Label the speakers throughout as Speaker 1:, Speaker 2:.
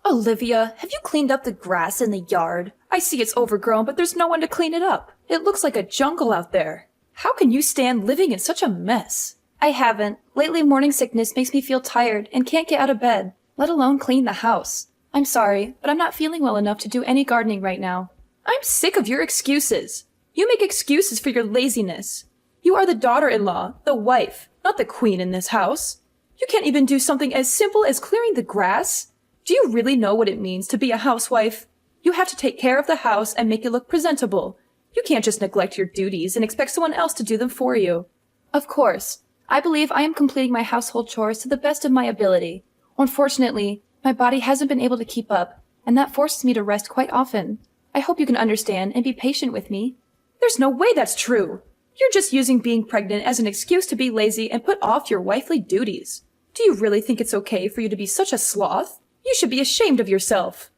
Speaker 1: Olivia, have you cleaned up the grass in the yard? I see it's overgrown, but there's no one to clean it up. It looks like a jungle out there. How can you stand living in such a mess? I haven't. Lately, morning sickness makes me feel tired and can't get out of bed, let alone clean the house. I'm sorry, but I'm not feeling well enough to do any gardening right now. I'm sick of your excuses. You make excuses for your laziness. You are the daughter-in-law, the wife, not the queen in this house. You can't even do something as simple as clearing the grass? Do you really know what it means to be a housewife? You have to take care of the house and make it look presentable. You can't just neglect your duties and expect someone else to do them for you. Of course, I believe I am completing my household chores to the best of my ability. Unfortunately, my body hasn't been able to keep up, and that forces me to rest quite often. I hope you can understand and be patient with me. There's no way that's true. You're just using being pregnant as an excuse to be lazy and put off your wifely duties. Do you really think it's okay for you to be such a sloth? You should be ashamed of yourself.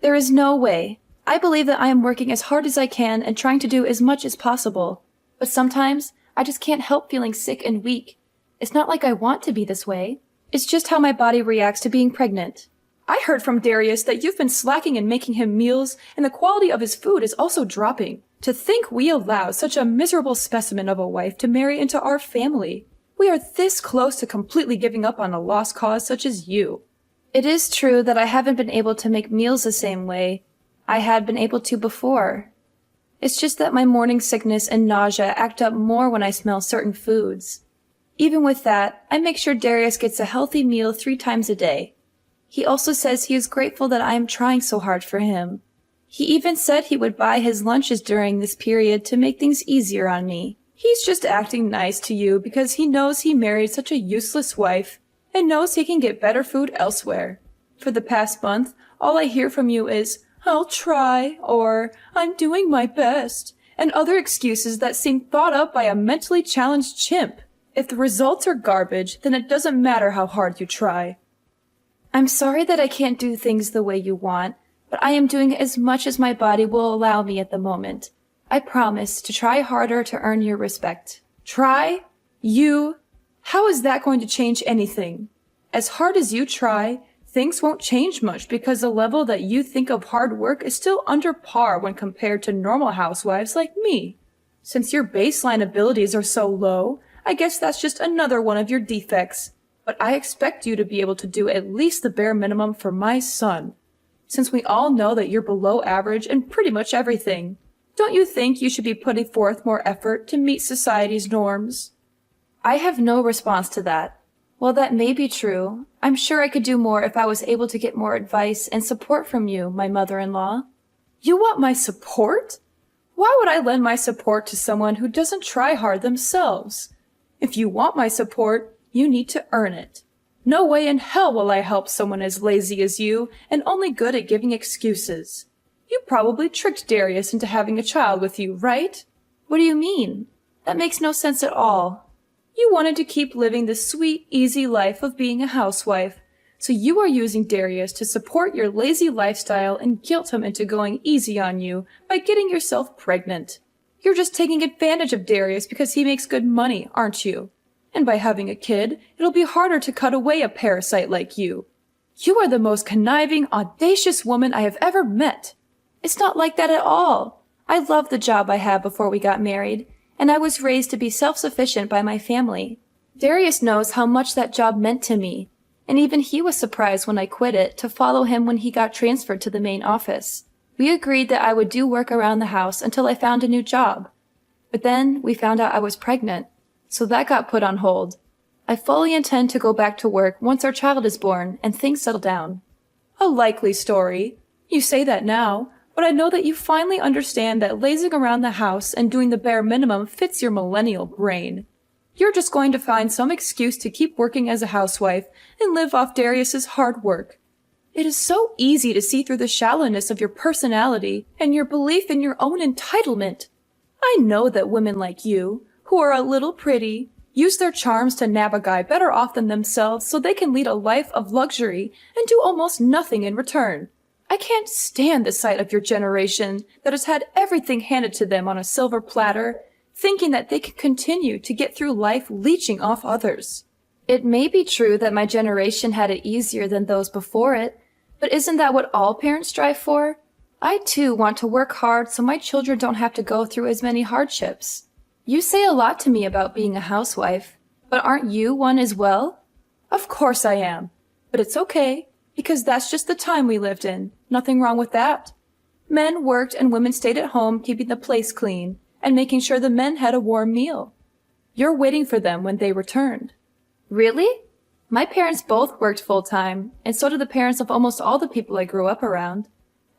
Speaker 1: There is no way. I believe that I am working as hard as I can and trying to do as much as possible. But sometimes, I just can't help feeling sick and weak. It's not like I want to be this way. It's just how my body reacts to being pregnant. I heard from Darius that you've been slacking in making him meals, and the quality of his food is also dropping. To think we allow such a miserable specimen of a wife to marry into our family. We are this close to completely giving up on a lost cause such as you. It is true that I haven't been able to make meals the same way I had been able to before. It's just that my morning sickness and nausea act up more when I smell certain foods. Even with that, I make sure Darius gets a healthy meal 3 times a day. He also says he is grateful that I am trying so hard for him. He even said he would buy his lunches during this period to make things easier on me. He's just acting nice to you because he knows he married such a useless wife and knows he can get better food elsewhere. For the past month, all I hear from you is, "I'll try," or "I'm doing my best," and other excuses that seem thought up by a mentally challenged chimp. If the results are garbage, then it doesn't matter how hard you try. I'm sorry that I can't do things the way you want, but I am doing as much as my body will allow me at the moment. I promise to try harder to earn your respect. Try? You? How is that going to change anything? As hard as you try, things won't change much because the level that you think of hard work is still under par when compared to normal housewives like me. Since your baseline abilities are so low, I guess that's just another one of your defects. But I expect you to be able to do at least the bare minimum for my son. Since we all know that you're below average in pretty much everything, don't you think you should be putting forth more effort to meet society's norms? I have no response to that. While that may be true, I'm sure I could do more if I was able to get more advice and support from you, my mother-in-law. You want my support? Why would I lend my support to someone who doesn't try hard themselves? If you want my support, you need to earn it. No way in hell will I help someone as lazy as you and only good at giving excuses. You probably tricked Darius into having a child with you, right? What do you mean? That makes no sense at all. You wanted to keep living the sweet, easy life of being a housewife, so you are using Darius to support your lazy lifestyle and guilt him into going easy on you by getting yourself pregnant. You're just taking advantage of Darius because he makes good money, aren't you? And by having a kid, it'll be harder to cut away a parasite like you. You are the most conniving, audacious woman I have ever met. It's not like that at all. I loved the job I had before we got married, and I was raised to be self-sufficient by my family. Darius knows how much that job meant to me, and even he was surprised when I quit it to follow him when he got transferred to the main office. We agreed that I would do work around the house until I found a new job. But then we found out I was pregnant, so that got put on hold. I fully intend to go back to work once our child is born and things settle down. A likely story. You say that now, but I know that you finally understand that lazing around the house and doing the bare minimum fits your millennial brain. You're just going to find some excuse to keep working as a housewife and live off Darius's hard work. It is so easy to see through the shallowness of your personality and your belief in your own entitlement. I know that women like you, who are a little pretty, use their charms to nab a guy better off than themselves so they can lead a life of luxury and do almost nothing in return. I can't stand the sight of your generation that has had everything handed to them on a silver platter, thinking that they can continue to get through life leeching off others. It may be true that my generation had it easier than those before it, But isn't that what all parents strive for? I too want to work hard so my children don't have to go through as many hardships. You say a lot to me about being a housewife, but aren't you one as well? Of course I am, but it's okay, because that's just the time we lived in. Nothing wrong with that. Men worked and women stayed at home keeping the place clean and making sure the men had a warm meal. You're waiting for them when they returned. Really? My parents both worked full-time, and so did the parents of almost all the people I grew up around.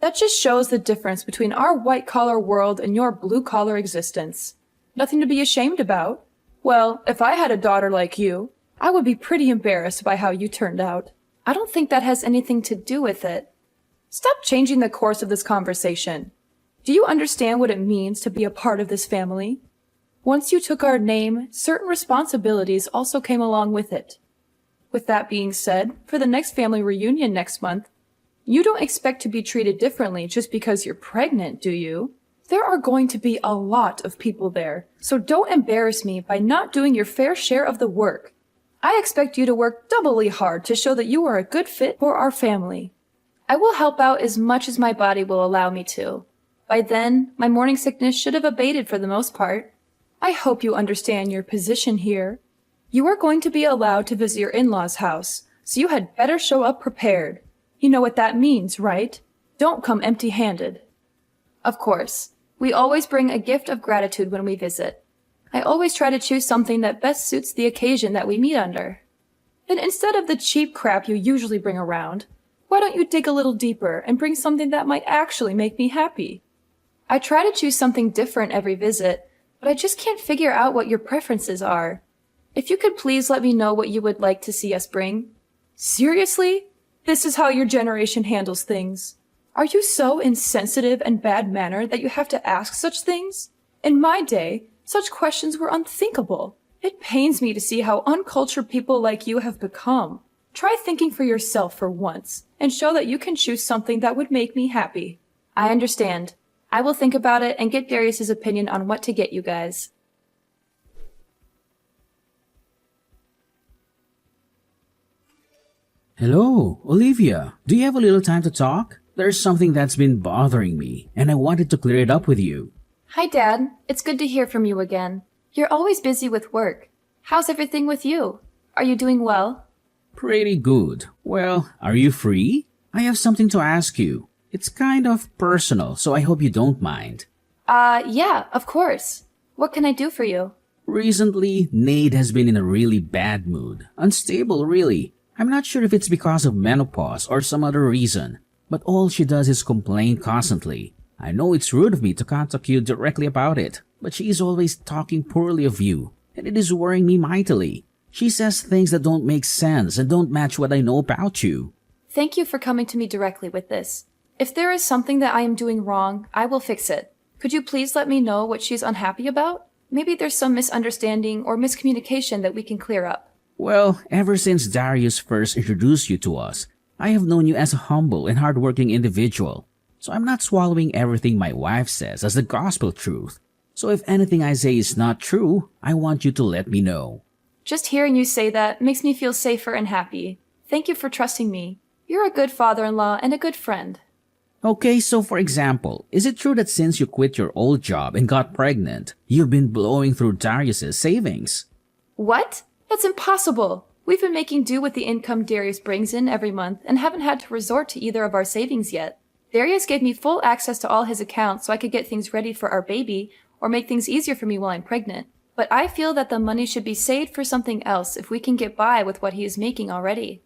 Speaker 1: That just shows the difference between our white-collar world and your blue-collar existence. Nothing to be ashamed about. Well, if I had a daughter like you, I would be pretty embarrassed by how you turned out. I don't think that has anything to do with it. Stop changing the course of this conversation. Do you understand what it means to be a part of this family? Once you took our name, certain responsibilities also came along with it. With that being said, for the next family reunion next month, you don't expect to be treated differently just because you're pregnant, do you? There are going to be a lot of people there, so don't embarrass me by not doing your fair share of the work. I expect you to work doubly hard to show that you are a good fit for our family. I will help out as much as my body will allow me to. By then, my morning sickness should have abated for the most part. I hope you understand your position here. You are going to be allowed to visit your in-laws' house, so you had better show up prepared. You know what that means, right? Don't come empty-handed. Of course, we always bring a gift of gratitude when we visit. I always try to choose something that best suits the occasion that we meet under. Then instead of the cheap crap you usually bring around, why don't you dig a little deeper and bring something that might actually make me happy? I try to choose something different every visit, but I just can't figure out what your preferences are. If you could please let me know what you would like to see us bring. Seriously? This is how your generation handles things. Are you so insensitive and bad-mannered that you have to ask such things? In my day, such questions were unthinkable. It pains me to see how uncultured people like you have become. Try thinking for yourself for once, and show that you can choose something that would make me happy. I understand. I will think about it and get Darius's opinion on what to get you guys.
Speaker 2: Hello, Olivia. Do you have a little time to talk? There's something that's been bothering me, and I wanted to clear it up with you.
Speaker 1: Hi, Dad. It's good to hear from you again. You're always busy with work. How's everything with you? Are you doing well?
Speaker 2: Pretty good. Well, are you free? I have something to ask you. It's kind of personal, so I hope you don't mind.
Speaker 1: Yeah, of course. What can I do for you?
Speaker 2: Recently, Nade has been in a really bad mood. Unstable, really. I'm not sure if it's because of menopause or some other reason, but all she does is complain constantly. I know it's rude of me to contact you directly about it, but she is always talking poorly of you, and it is worrying me mightily. She says things that don't make sense and don't match what I know about you.
Speaker 1: Thank you for coming to me directly with this. If there is something that I am doing wrong, I will fix it. Could you please let me know what she's unhappy about? Maybe there's some misunderstanding or miscommunication that we can clear up.
Speaker 2: Well, ever since Darius first introduced you to us, I have known you as a humble and hardworking individual. So I'm not swallowing everything my wife says as the gospel truth. So if anything I say is not true, I want you to let me know.
Speaker 1: Just hearing you say that makes me feel safer and happy. Thank you for trusting me. You're a good father-in-law and a good friend.
Speaker 2: Okay, so for example, is it true that since you quit your old job and got pregnant, you've been blowing through Darius's savings?
Speaker 1: What? That's impossible. We've been making do with the income Darius brings in every month and haven't had to resort to either of our savings yet. Darius gave me full access to all his accounts so I could get things ready for our baby or make things easier for me while I'm pregnant. But I feel that the money should be saved for something else if we can get by with what he is making already.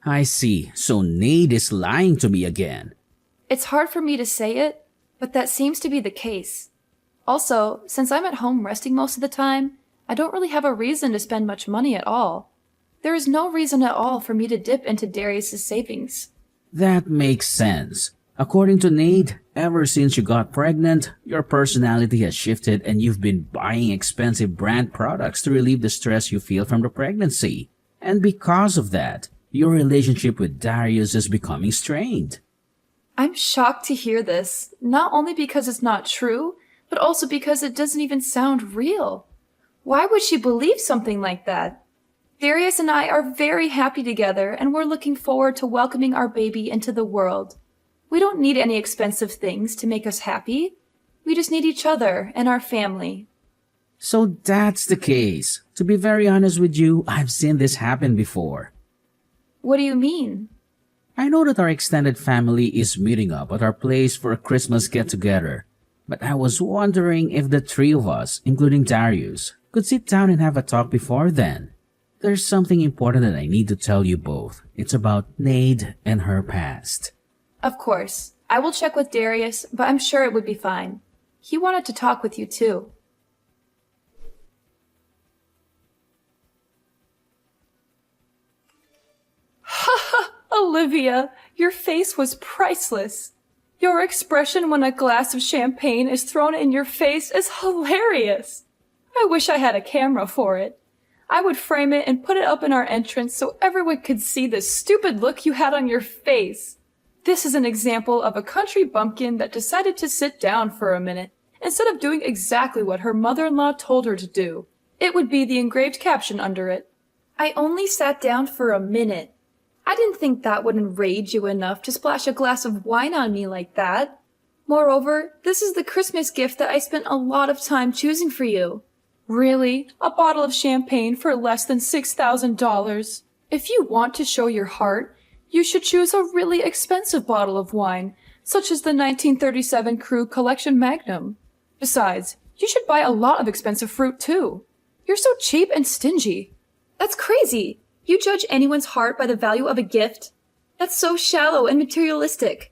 Speaker 2: I see. So Nade is lying to me again.
Speaker 1: It's hard for me to say it, but that seems to be the case. Also, since I'm at home resting most of the time, I don't really have a reason to spend much money at all. There is no reason at all for me to dip into Darius's savings.
Speaker 2: That makes sense. According to Nade, ever since you got pregnant, your personality has shifted and you've been buying expensive brand products to relieve the stress you feel from the pregnancy. And because of that, your relationship with Darius is becoming strained.
Speaker 1: I'm shocked to hear this, not only because it's not true, but also because it doesn't even sound real. Why would she believe something like that? Darius and I are very happy together, and we're looking forward to welcoming our baby into the world. We don't need any expensive things to make us happy. We just need each other and our family.
Speaker 2: So that's the case. To be very honest with you, I've seen this happen before.
Speaker 1: What do you mean?
Speaker 2: I know that our extended family is meeting up at our place for a Christmas get-together. But I was wondering if the three of us, including Darius, could sit down and have a talk before then. There's something important that I need to tell you both. It's about Nade and her past.
Speaker 1: Of course. I will check with Darius, but I'm sure it would be fine. He wanted to talk with you too. Ha! Olivia, your face was priceless. Your expression when a glass of champagne is thrown in your face is hilarious. I wish I had a camera for it. I would frame it and put it up in our entrance so everyone could see the stupid look you had on your face. This is an example of a country bumpkin that decided to sit down for a minute instead of doing exactly what her mother-in-law told her to do. It would be the engraved caption under it. I only sat down for a minute. I didn't think that would enrage you enough to splash a glass of wine on me like that. Moreover, this is the Christmas gift that I spent a lot of time choosing for you. Really? A bottle of champagne for less than $6,000? If you want to show your heart, you should choose a really expensive bottle of wine, such as the 1937 Krug Collection Magnum. Besides, you should buy a lot of expensive fruit too. You're so cheap and stingy. That's crazy. You judge anyone's heart by the value of a gift? That's so shallow and materialistic.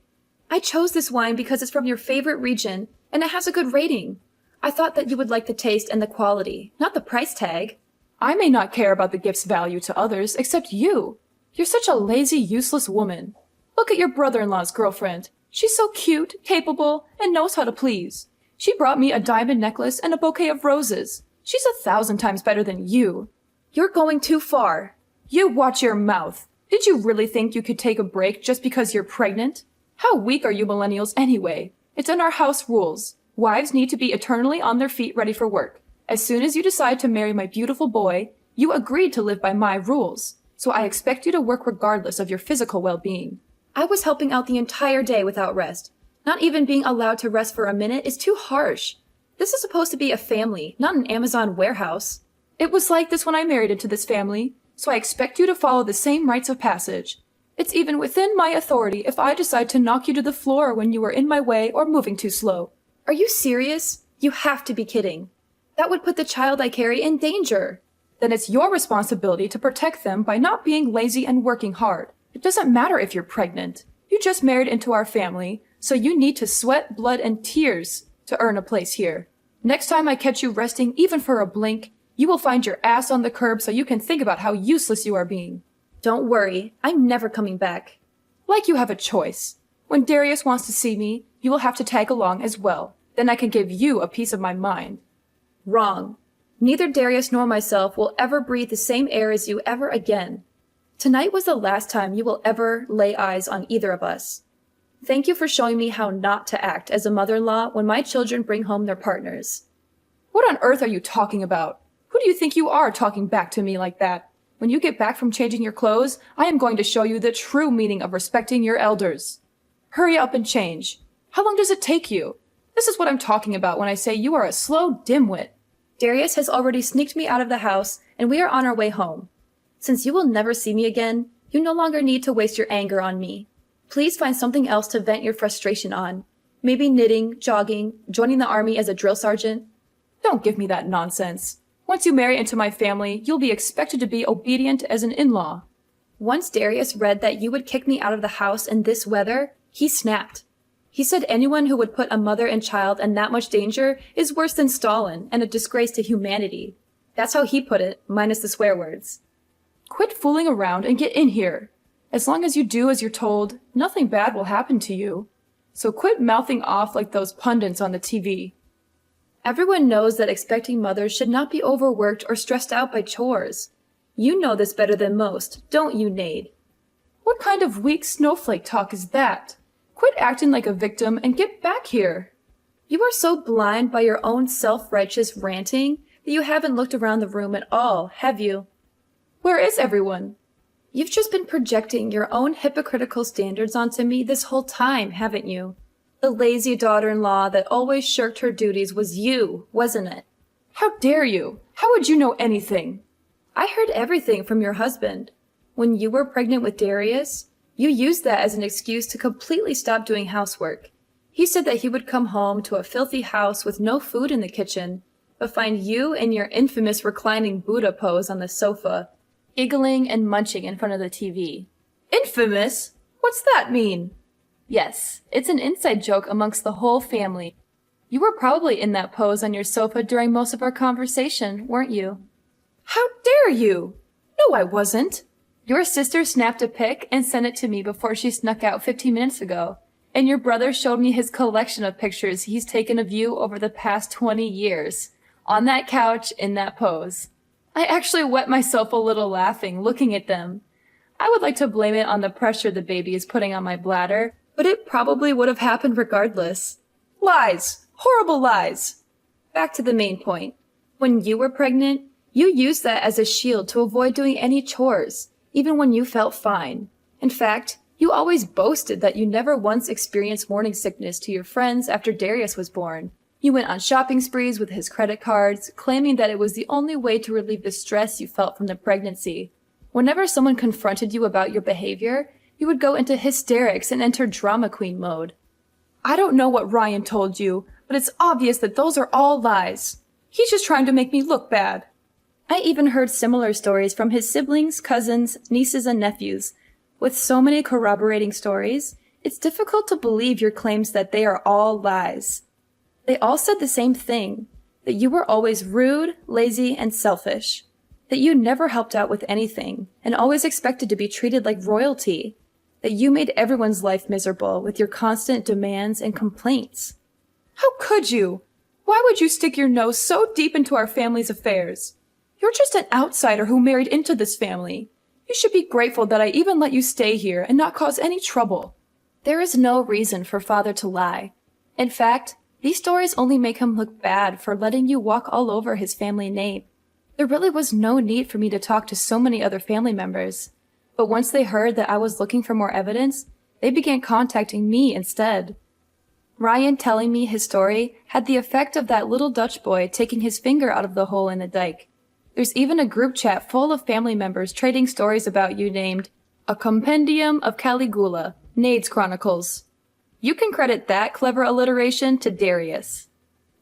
Speaker 1: I chose this wine because it's from your favorite region, and it has a good rating. I thought that you would like the taste and the quality, not the price tag. I may not care about the gift's value to others, except you. You're such a lazy, useless woman. Look at your brother-in-law's girlfriend. She's so cute, capable, and knows how to please. She brought me a diamond necklace and a bouquet of roses. She's 1,000 times better than you. You're going too far. You watch your mouth. Did you really think you could take a break just because you're pregnant? How weak are you millennials anyway? It's in our house rules. Wives need to be eternally on their feet ready for work. As soon as you decide to marry my beautiful boy, you agreed to live by my rules. So I expect you to work regardless of your physical well-being. I was helping out the entire day without rest. Not even being allowed to rest for a minute is too harsh. This is supposed to be a family, not an Amazon warehouse. It was like this when I married into this family, so I expect you to follow the same rites of passage. It's even within my authority if I decide to knock you to the floor when you are in my way or moving too slow. Are you serious? You have to be kidding. That would put the child I carry in danger. Then it's your responsibility to protect them by not being lazy and working hard. It doesn't matter if you're pregnant. You just married into our family, so you need to sweat, blood, and tears to earn a place here. Next time I catch you resting even for a blink, you will find your ass on the curb so you can think about how useless you are being. Don't worry, I'm never coming back. Like you have a choice. When Darius wants to see me, you will have to tag along as well. Then I can give you a piece of my mind. Wrong. Neither Darius nor myself will ever breathe the same air as you ever again. Tonight was the last time you will ever lay eyes on either of us. Thank you for showing me how not to act as a mother-in-law when my children bring home their partners. What on earth are you talking about? Who do you think you are talking back to me like that? When you get back from changing your clothes, I am going to show you the true meaning of respecting your elders. Hurry up and change. How long does it take you? This is what I'm talking about when I say you are a slow dimwit. Darius has already sneaked me out of the house, and we are on our way home. Since you will never see me again, you no longer need to waste your anger on me. Please find something else to vent your frustration on. Maybe knitting, jogging, joining the army as a drill sergeant. Don't give me that nonsense. Once you marry into my family, you'll be expected to be obedient as an in-law. Once Darius read that you would kick me out of the house in this weather, he snapped. He said anyone who would put a mother and child in that much danger is worse than Stalin and a disgrace to humanity. That's how he put it, minus the swear words. Quit fooling around and get in here. As long as you do as you're told, nothing bad will happen to you. So quit mouthing off like those pundits on the TV. Everyone knows that expecting mothers should not be overworked or stressed out by chores. You know this better than most, don't you, Nade? What kind of weak snowflake talk is that? Quit acting like a victim and get back here. You are so blind by your own self-righteous ranting that you haven't looked around the room at all, have you? Where is everyone? You've just been projecting your own hypocritical standards onto me this whole time, haven't you? The lazy daughter-in-law that always shirked her duties was you, wasn't it? How dare you? How would you know anything? I heard everything from your husband. When you were pregnant with Darius, you used that as an excuse to completely stop doing housework. He said that he would come home to a filthy house with no food in the kitchen, but find you in your infamous reclining Buddha pose on the sofa, giggling and munching in front of the TV. Infamous? What's that mean? Yes, it's an inside joke amongst the whole family. You were probably in that pose on your sofa during most of our conversation, weren't you? How dare you? No, I wasn't. Your sister snapped a pic and sent it to me before she snuck out 15 minutes ago. And your brother showed me his collection of pictures he's taken of you over the past 20 years. On that couch, in that pose. I actually wet myself a little laughing, looking at them. I would like to blame it on the pressure the baby is putting on my bladder, but it probably would have happened regardless. Lies! Horrible lies! Back to the main point. When you were pregnant, you used that as a shield to avoid doing any chores, even when you felt fine. In fact, you always boasted that you never once experienced morning sickness to your friends after Darius was born. You went on shopping sprees with his credit cards, claiming that it was the only way to relieve the stress you felt from the pregnancy. Whenever someone confronted you about your behavior, you would go into hysterics and enter drama queen mode. I don't know what Ryan told you, but it's obvious that those are all lies. He's just trying to make me look bad. I even heard similar stories from his siblings, cousins, nieces, and nephews. With so many corroborating stories, it's difficult to believe your claims that they are all lies. They all said the same thing, that you were always rude, lazy, and selfish, that you never helped out with anything, and always expected to be treated like royalty, that you made everyone's life miserable with your constant demands and complaints. How could you? Why would you stick your nose so deep into our family's affairs? You're just an outsider who married into this family. You should be grateful that I even let you stay here and not cause any trouble. There is no reason for father to lie. In fact, these stories only make him look bad for letting you walk all over his family name. There really was no need for me to talk to so many other family members. But once they heard that I was looking for more evidence, they began contacting me instead. Ryan telling me his story had the effect of that little Dutch boy taking his finger out of the hole in the dike. There's even a group chat full of family members trading stories about you named A Compendium of Caligula, Nade's Chronicles. You can credit that clever alliteration to Darius.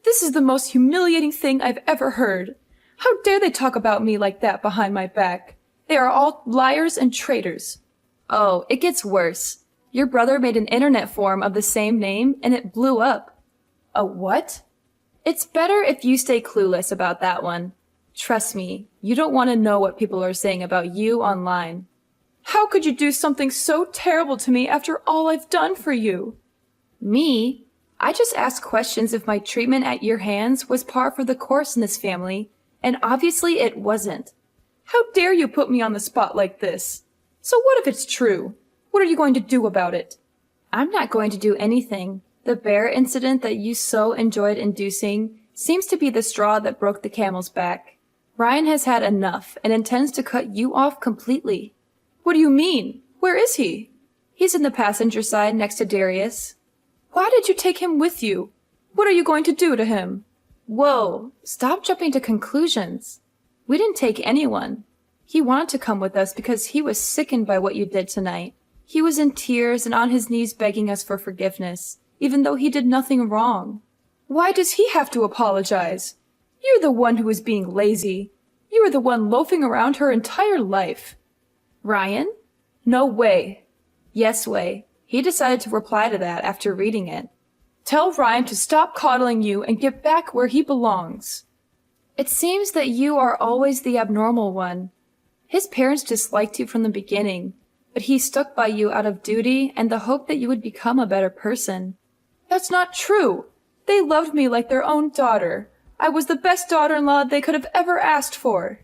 Speaker 1: This is the most humiliating thing I've ever heard. How dare they talk about me like that behind my back? They are all liars and traitors. Oh, it gets worse. Your brother made an internet forum of the same name and it blew up. A what? It's better if you stay clueless about that one. Trust me, you don't want to know what people are saying about you online. How could you do something so terrible to me after all I've done for you? Me? I just asked questions if my treatment at your hands was par for the course in this family, and obviously it wasn't. How dare you put me on the spot like this? So what if it's true? What are you going to do about it? I'm not going to do anything. The bear incident that you so enjoyed inducing seems to be the straw that broke the camel's back. Ryan has had enough and intends to cut you off completely. What do you mean? Where is he? He's in the passenger side next to Darius. Why did you take him with you? What are you going to do to him? Whoa, stop jumping to conclusions. We didn't take anyone. He wanted to come with us because he was sickened by what you did tonight. He was in tears and on his knees begging us for forgiveness, even though he did nothing wrong. Why does he have to apologize? You're the one who is being lazy. You were the one loafing around her entire life. Ryan? No way. Yes way. He decided to reply to that after reading it. Tell Ryan to stop coddling you and get back where he belongs. It seems that you are always the abnormal one. His parents disliked you from the beginning, but he stuck by you out of duty and the hope that you would become a better person. That's not true. They loved me like their own daughter. I was the best daughter-in-law they could have ever asked for.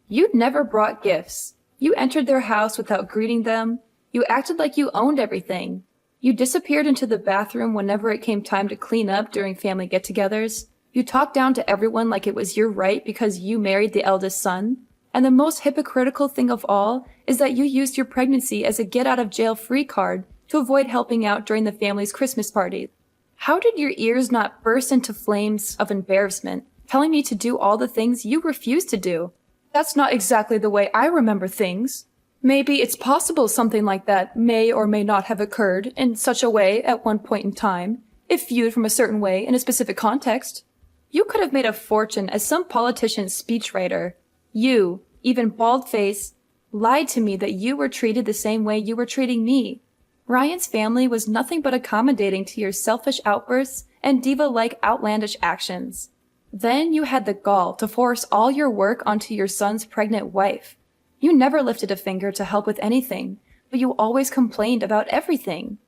Speaker 1: You never brought gifts. You entered their house without greeting them. You acted like you owned everything. You disappeared into the bathroom whenever it came time to clean up during family get-togethers. You talked down to everyone like it was your right because you married the eldest son. And the most hypocritical thing of all is that you used your pregnancy as a get-out-of-jail-free card to avoid helping out during the family's Christmas party. How did your ears not burst into flames of embarrassment, telling me to do all the things you refused to do? That's not exactly the way I remember things. Maybe it's possible something like that may or may not have occurred in such a way at one point in time, if viewed from a certain way in a specific context. You could have made a fortune as some politician's speechwriter. You, even bald-faced, lied to me that you were treated the same way you were treating me. Ryan's family was nothing but accommodating to your selfish outbursts and diva-like outlandish actions. Then you had the gall to force all your work onto your son's pregnant wife. You never lifted a finger to help with anything, but you always complained about everything.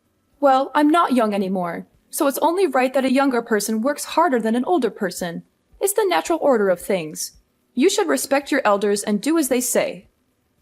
Speaker 1: Well, I'm not young anymore, so it's only right that a younger person works harder than an older person. It's the natural order of things. You should respect your elders and do as they say.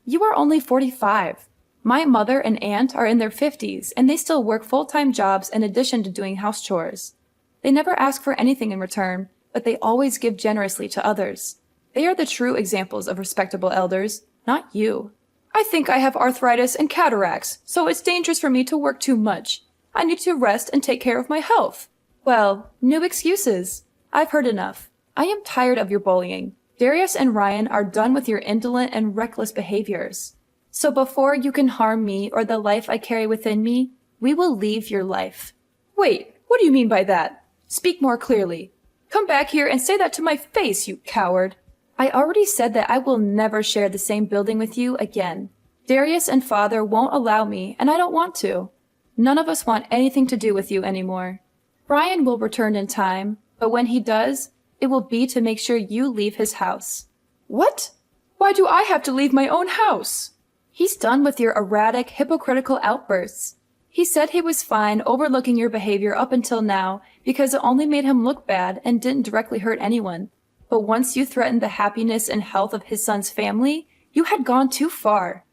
Speaker 1: You are only 45. My mother and aunt are in their 50s, and they still work full-time jobs in addition to doing house chores. They never ask for anything in return, but they always give generously to others. They are the true examples of respectable elders, not you. I think I have arthritis and cataracts, so it's dangerous for me to work too much. I need to rest and take care of my health. Well, no excuses. I've heard enough. I am tired of your bullying. Darius and Ryan are done with your indolent and reckless behaviors. So before you can harm me or the life I carry within me, we will leave your life. Wait, what do you mean by that? Speak more clearly. Come back here and say that to my face, you coward. I already said that I will never share the same building with you again. Darius and Father won't allow me, and I don't want to. None of us want anything to do with you anymore. Ryan will return in time, but when he does, it will be to make sure you leave his house. What? Why do I have to leave my own house? He's done with your erratic, hypocritical outbursts. He said he was fine overlooking your behavior up until now because it only made him look bad and didn't directly hurt anyone. But once you threatened the happiness and health of his son's family, you had gone too far.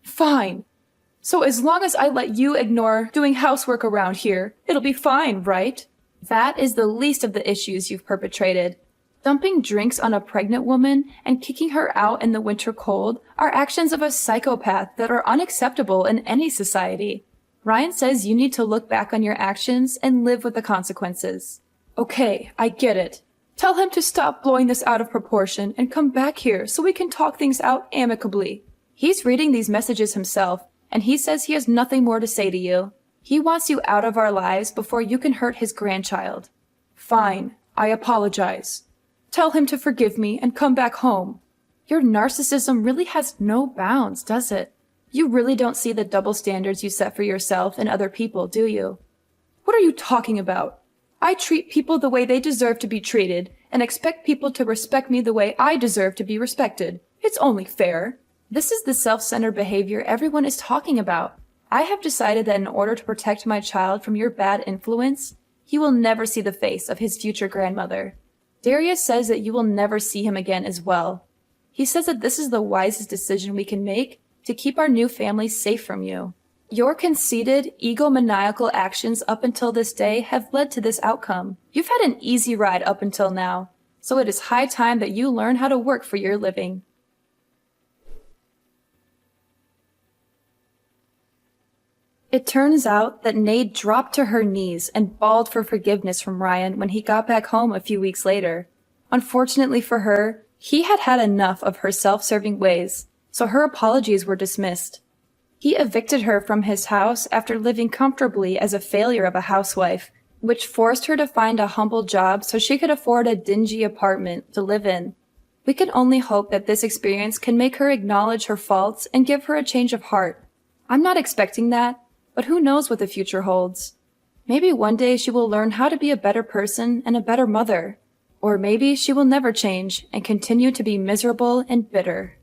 Speaker 1: Fine. So as long as I let you ignore doing housework around here, it'll be fine, right? That is the least of the issues you've perpetrated. Dumping drinks on a pregnant woman and kicking her out in the winter cold are actions of a psychopath that are unacceptable in any society. Ryan says you need to look back on your actions and live with the consequences. Okay, I get it. Tell him to stop blowing this out of proportion and come back here so we can talk things out amicably. He's reading these messages himself, and he says he has nothing more to say to you. He wants you out of our lives before you can hurt his grandchild. Fine, I apologize. Tell him to forgive me and come back home. Your narcissism really has no bounds, does it? You really don't see the double standards you set for yourself and other people, do you? What are you talking about? I treat people the way they deserve to be treated and expect people to respect me the way I deserve to be respected. It's only fair. This is the self-centered behavior everyone is talking about. I have decided that in order to protect my child from your bad influence, he will never see the face of his future grandmother. Darius says that you will never see him again as well. He says that this is the wisest decision we can make to keep our new family safe from you. Your conceited, egomaniacal actions up until this day have led to this outcome. You've had an easy ride up until now, so it is high time that you learn how to work for your living. It turns out that Nade dropped to her knees and bawled for forgiveness from Ryan when he got back home a few weeks later. Unfortunately for her, he had had enough of her self-serving ways, so her apologies were dismissed. He evicted her from his house after living comfortably as a failure of a housewife, which forced her to find a humble job so she could afford a dingy apartment to live in. We can only hope that this experience can make her acknowledge her faults and give her a change of heart. I'm not expecting that, but who knows what the future holds? Maybe one day she will learn how to be a better person and a better mother. Or maybe she will never change and continue to be miserable and bitter.